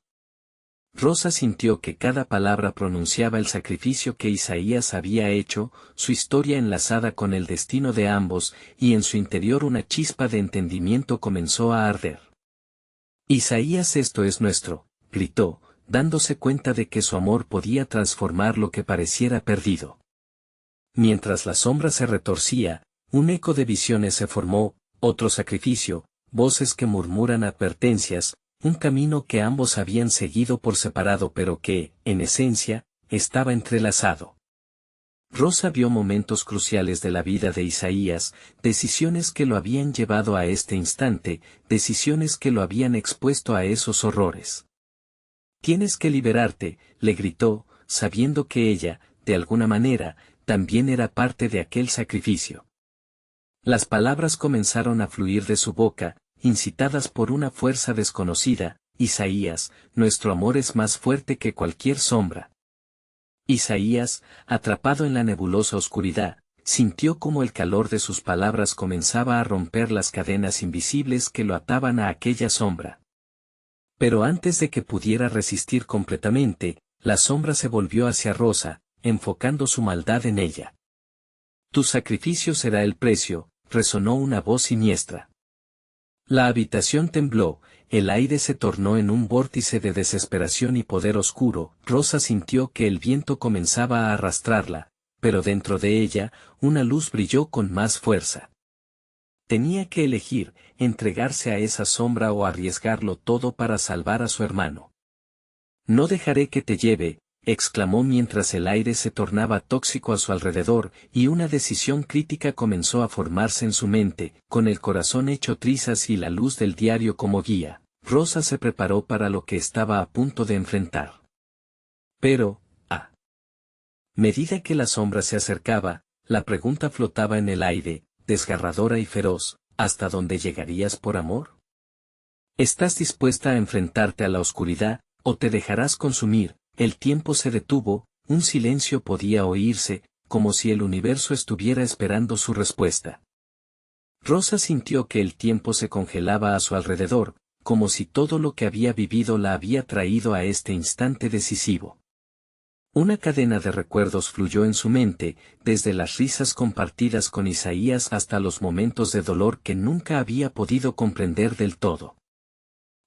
Rosa sintió que cada palabra pronunciaba el sacrificio que Isaías había hecho, su historia enlazada con el destino de ambos, y en su interior una chispa de entendimiento comenzó a arder. Isaías, esto es nuestro, gritó, dándose cuenta de que su amor podía transformar lo que pareciera perdido. Mientras la sombra se retorcía, un eco de visiones se formó, otro sacrificio, voces que murmuran advertencias, un camino que ambos habían seguido por separado pero que, en esencia, estaba entrelazado. Rosa vio momentos cruciales de la vida de Isaías, decisiones que lo habían llevado a este instante, decisiones que lo habían expuesto a esos horrores. Tienes que liberarte, le gritó, sabiendo que ella, de alguna manera, también era parte de aquel sacrificio. Las palabras comenzaron a fluir de su boca, incitadas por una fuerza desconocida. Isaías, nuestro amor es más fuerte que cualquier sombra. Isaías, atrapado en la nebulosa oscuridad, sintió como el calor de sus palabras comenzaba a romper las cadenas invisibles que lo ataban a aquella sombra. Pero antes de que pudiera resistir completamente, la sombra se volvió hacia Rosa, enfocando su maldad en ella. Tu sacrificio será el precio, resonó una voz siniestra. La habitación tembló, el aire se tornó en un vórtice de desesperación y poder oscuro. Rosa sintió que el viento comenzaba a arrastrarla, pero dentro de ella, una luz brilló con más fuerza. Tenía que elegir, entregarse a esa sombra o arriesgarlo todo para salvar a su hermano. No dejaré que te lleve, exclamó mientras el aire se tornaba tóxico a su alrededor, y una decisión crítica comenzó a formarse en su mente. Con el corazón hecho trizas y la luz del diario como guía, Rosa se preparó para lo que estaba a punto de enfrentar. Pero, a medida que la sombra se acercaba, La pregunta flotaba en el aire, desgarradora y feroz. ¿Hasta dónde llegarías por amor? ¿Estás dispuesta a enfrentarte a la oscuridad, o te dejarás consumir? El tiempo se detuvo, un silencio podía oírse, como si el universo estuviera esperando su respuesta. Rosa sintió que el tiempo se congelaba a su alrededor, como si todo lo que había vivido la había traído a este instante decisivo. Una cadena de recuerdos fluyó en su mente, desde las risas compartidas con Isaías hasta los momentos de dolor que nunca había podido comprender del todo.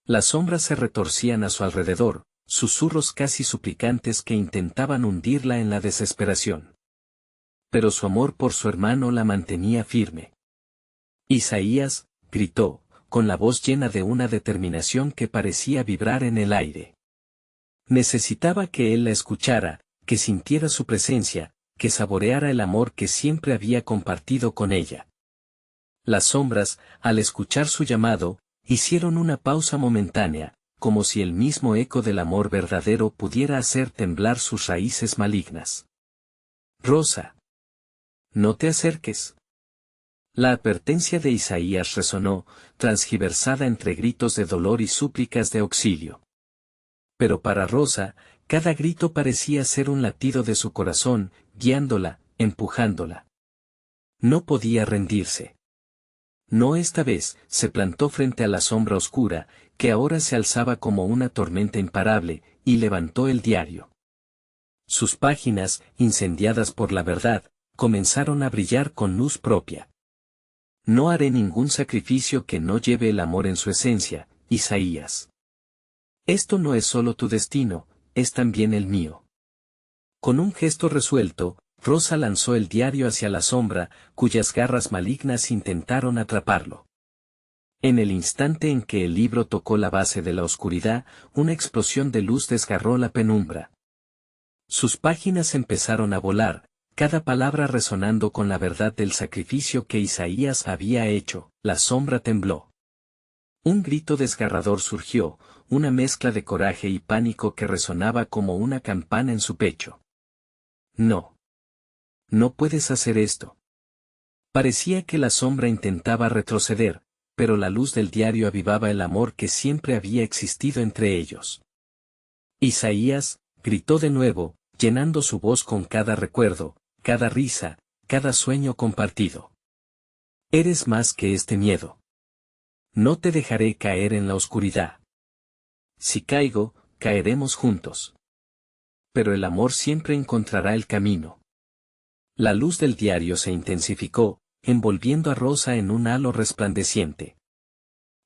Las sombras se retorcían a su alrededor, susurros casi suplicantes que intentaban hundirla en la desesperación. Pero su amor por su hermano la mantenía firme. Isaías, gritó, con la voz llena de una determinación que parecía vibrar en el aire. Necesitaba que él la escuchara, que sintiera su presencia, que saboreara el amor que siempre había compartido con ella. Las sombras, al escuchar su llamado, hicieron una pausa momentánea, como si el mismo eco del amor verdadero pudiera hacer temblar sus raíces malignas. Rosa. No te acerques. La advertencia de Isaías resonó, transgiversada entre gritos de dolor y súplicas de auxilio. Pero para Rosa, cada grito parecía ser un latido de su corazón, guiándola, empujándola. No podía rendirse. No esta vez, se plantó frente a la sombra oscura, que ahora se alzaba como una tormenta imparable, y levantó el diario. Sus páginas, incendiadas por la verdad, comenzaron a brillar con luz propia. No haré ningún sacrificio que no lleve el amor en su esencia, Isaías. Esto no es solo tu destino, es también el mío. Con un gesto resuelto, Rosa lanzó el diario hacia la sombra, cuyas garras malignas intentaron atraparlo. En el instante en que el libro tocó la base de la oscuridad, una explosión de luz desgarró la penumbra. Sus páginas empezaron a volar, cada palabra resonando con la verdad del sacrificio que Isaías había hecho. La sombra tembló. Un grito desgarrador surgió, una mezcla de coraje y pánico que resonaba como una campana en su pecho. No. No puedes hacer esto. Parecía que la sombra intentaba retroceder, pero la luz del diario avivaba el amor que siempre había existido entre ellos. Isaías, gritó de nuevo, llenando su voz con cada recuerdo, cada risa, cada sueño compartido. Eres más que este miedo. No te dejaré caer en la oscuridad. Si caigo, caeremos juntos. Pero el amor siempre encontrará el camino. La luz del diario se intensificó, envolviendo a Rosa en un halo resplandeciente.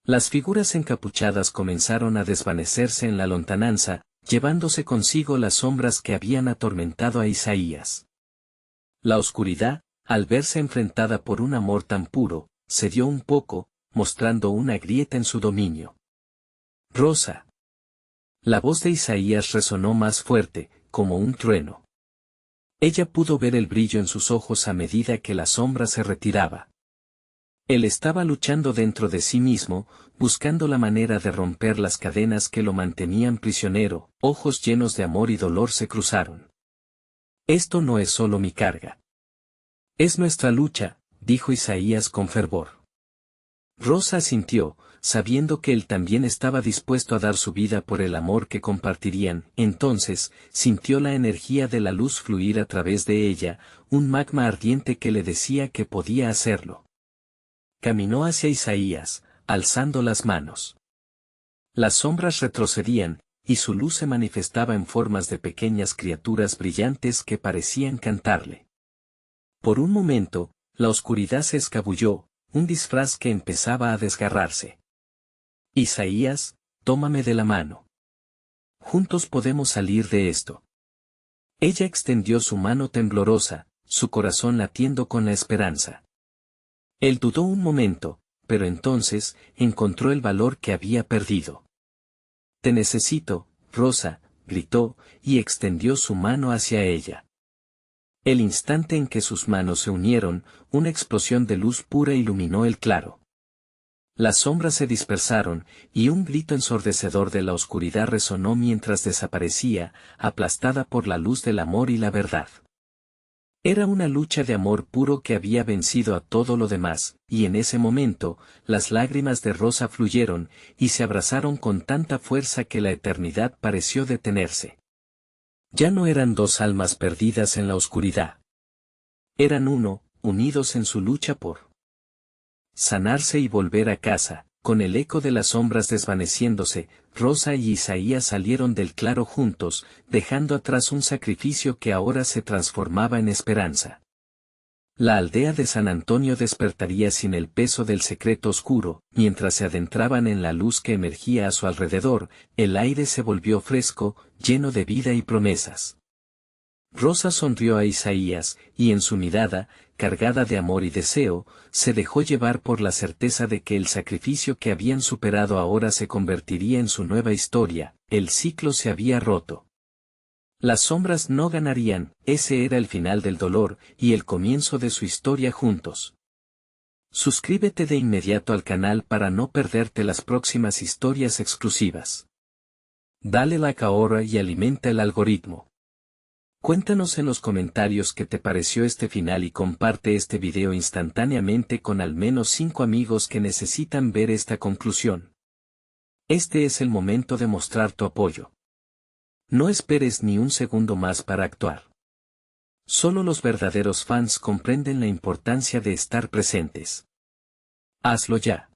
Las figuras encapuchadas comenzaron a desvanecerse en la lontananza, llevándose consigo las sombras que habían atormentado a Isaías. La oscuridad, al verse enfrentada por un amor tan puro, cedió un poco, mostrando una grieta en su dominio. Rosa. La voz de Isaías resonó más fuerte, como un trueno. Ella pudo ver el brillo en sus ojos a medida que la sombra se retiraba. Él estaba luchando dentro de sí mismo, buscando la manera de romper las cadenas que lo mantenían prisionero. Ojos llenos de amor y dolor se cruzaron. Esto no es solo mi carga. Es nuestra lucha, dijo Isaías con fervor. Rosa asintió, sabiendo que él también estaba dispuesto a dar su vida por el amor que compartirían. Entonces, sintió la energía de la luz fluir a través de ella, un magma ardiente que le decía que podía hacerlo. Caminó hacia Isaías, alzando las manos. Las sombras retrocedían, y su luz se manifestaba en formas de pequeñas criaturas brillantes que parecían cantarle. Por un momento, la oscuridad se escabulló, un disfraz que empezaba a desgarrarse. Isaías, tómame de la mano. Juntos podemos salir de esto. Ella extendió su mano temblorosa, su corazón latiendo con la esperanza. Él dudó un momento, pero entonces, encontró el valor que había perdido. Te necesito, Rosa, gritó, y extendió su mano hacia ella. El instante en que sus manos se unieron, una explosión de luz pura iluminó el claro. Las sombras se dispersaron, y un grito ensordecedor de la oscuridad resonó mientras desaparecía, aplastada por la luz del amor y la verdad. Era una lucha de amor puro que había vencido a todo lo demás, y en ese momento, las lágrimas de Rosa fluyeron, y se abrazaron con tanta fuerza que la eternidad pareció detenerse. Ya no eran dos almas perdidas en la oscuridad. Eran uno, unidos en su lucha por sanarse y volver a casa. Con el eco de las sombras desvaneciéndose, Rosa y Isaías salieron del claro juntos, dejando atrás un sacrificio que ahora se transformaba en esperanza. La aldea de San Antonio despertaría sin el peso del secreto oscuro, mientras se adentraban en la luz que emergía a su alrededor, el aire se volvió fresco, lleno de vida y promesas. Rosa sonrió a Isaías, y en su mirada, cargada de amor y deseo, se dejó llevar por la certeza de que el sacrificio que habían superado ahora se convertiría en su nueva historia, el ciclo se había roto. Las sombras no ganarían, ese era el final del dolor, y el comienzo de su historia juntos. Suscríbete de inmediato al canal para no perderte las próximas historias exclusivas. Dale like ahora y alimenta el algoritmo. Cuéntanos en los comentarios qué te pareció este final y comparte este video instantáneamente con al menos 5 amigos que necesitan ver esta conclusión. Este es el momento de mostrar tu apoyo. No esperes ni un segundo más para actuar. Solo los verdaderos fans comprenden la importancia de estar presentes. Hazlo ya.